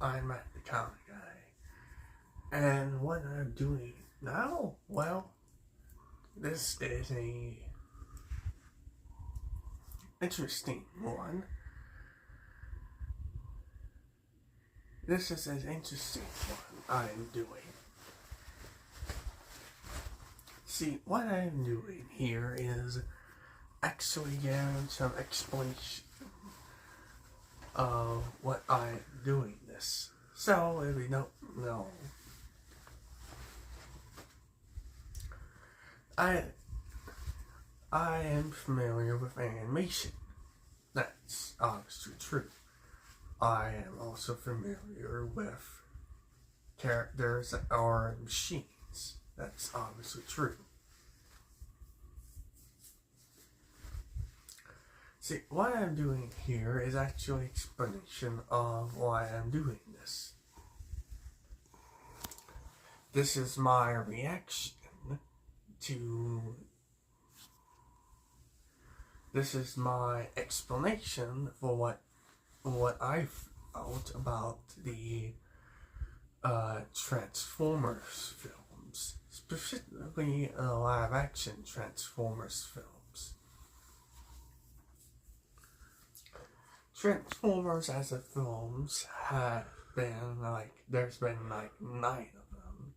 I'm Matt the Comic Guy. And what I'm doing now, well, this is a interesting one. This is an interesting one I'm doing. See, what I'm doing here is actually giving some explanation of what I'm doing this. So, if you don't know, I am familiar with animation. That's obviously true. I am also familiar with characters that are machines. That's obviously true. See, what I'm doing here is actually explanation of why I'm doing this. This is my reaction to... This is my explanation for what I felt about the Transformers films, specifically live-action Transformers films. Transformers as a films have been there's been 9 of them.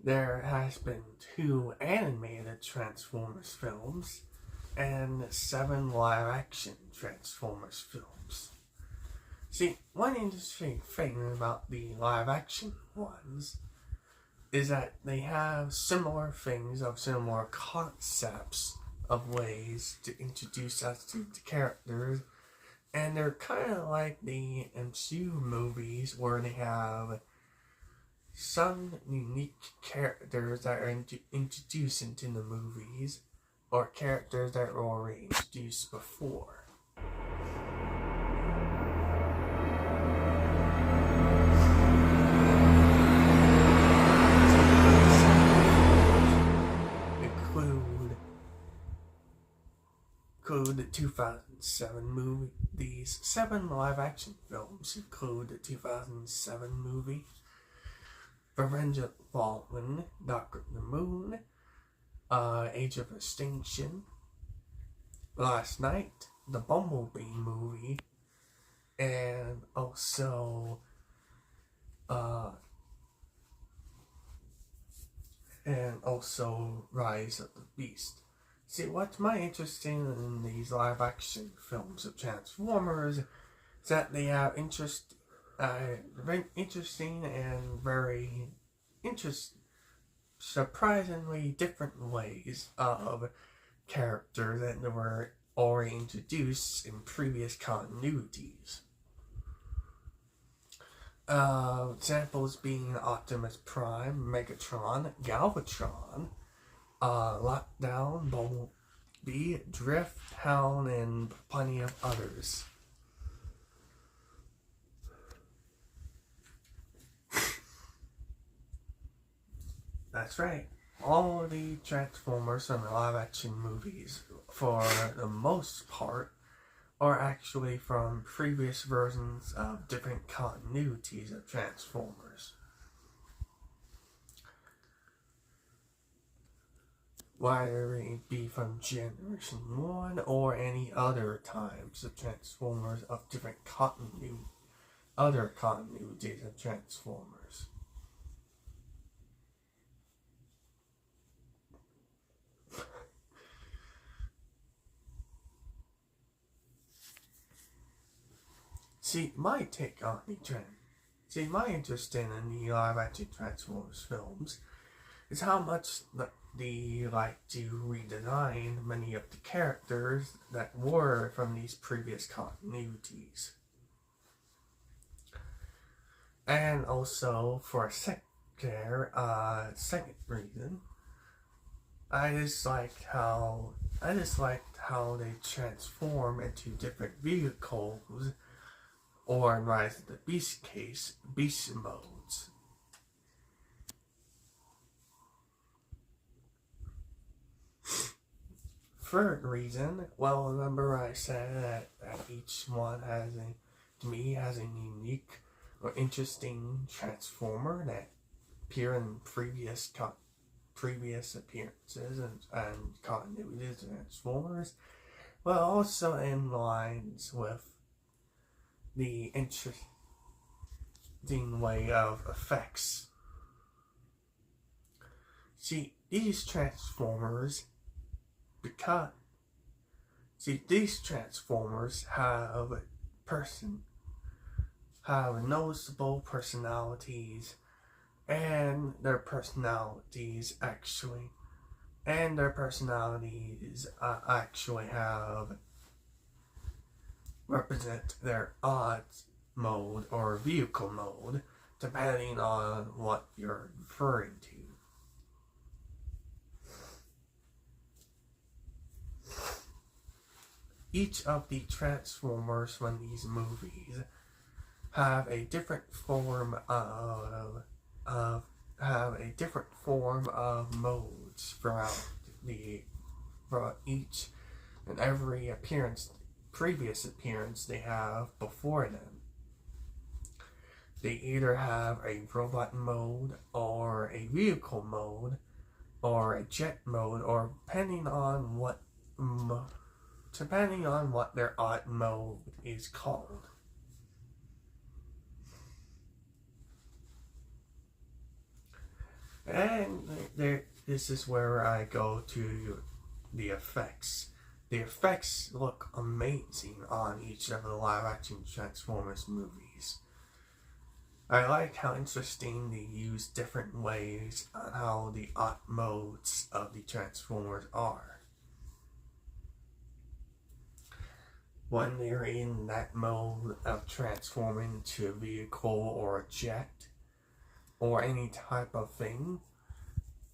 There has been 2 animated Transformers films and 7 live-action Transformers films. See, one interesting thing about the live-action ones is that they have similar things of similar concepts of ways to introduce us to the characters, and they're kind of like the MCU movies where they have some unique characters that are introduced into the movies, or characters that were already introduced before. Include the 2007 movie. These 7 live-action films include the 2007 movie Revenge of the Fallen, Dark of the Moon, Age of Extinction, Last Night, the Bumblebee movie, and also Rise of the Beast. See, what's my interesting in these live-action films of Transformers is that they have very interesting and very surprisingly different ways of characters that were already introduced in previous continuities. Examples being Optimus Prime, Megatron, Galvatron, Lockdown, Bumblebee, Drift, Hound, and plenty of others. That's right. All of the Transformers from the live-action movies, for the most part, are actually from previous versions of different continuities of Transformers. Whether it be from Generation 1 or any other times of Transformers of different other continuities of Transformers. See, my take on the my interest in the live-action Transformers films is how much they like to redesign many of the characters that were from these previous continuities. And also, for a second reason, I just liked how they transform into different vehicles, or in Rise of the Beast case, beast modes. third reason, well, remember I said that each one has a unique or interesting transformer that appear in previous appearances and continuities of Transformers, but also in lines with the interesting way of effects. See, these Transformers have noticeable personalities, and their personalities actually have represent their odd mode or vehicle mode, depending on what you're referring to. Each of the Transformers from these movies have a different form of modes throughout each and every previous appearance they have before them. They either have a robot mode, or a vehicle mode, or a jet mode, or depending on what their odd mode is called. And this is where I go to the effects. The effects look amazing on each of the live-action Transformers movies. I like how interesting they use different ways on how the odd modes of the Transformers are. When they're in that mode of transforming into a vehicle or a jet, or any type of thing,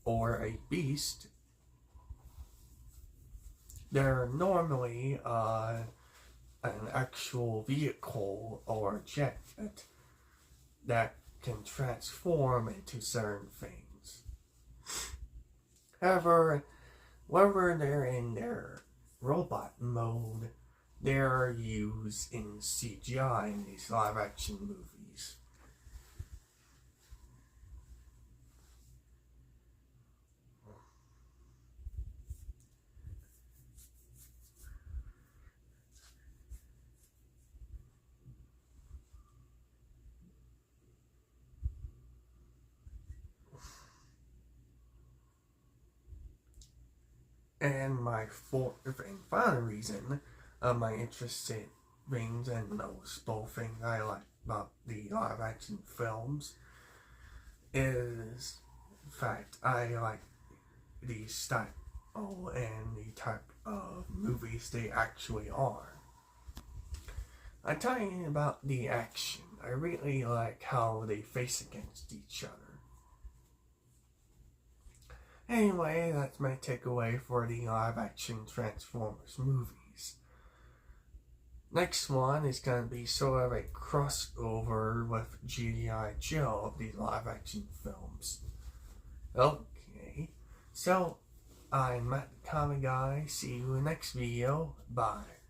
or a beast, they're normally an actual vehicle or jet that can transform into certain things. However, whenever they're in their robot mode, they're used in CGI in these live-action movies. And my fourth and final reason of my interest in things and noticeable things I like about the live action films is the fact I like the style and the type of movies they actually are. I'm talking about the action. I really like how they face against each other. Anyway, that's my takeaway for the live-action Transformers movies. Next one is going to be sort of a crossover with G.I. Joe of these live-action films. Okay, so I'm Matt the Comic Guy. See you in the next video. Bye.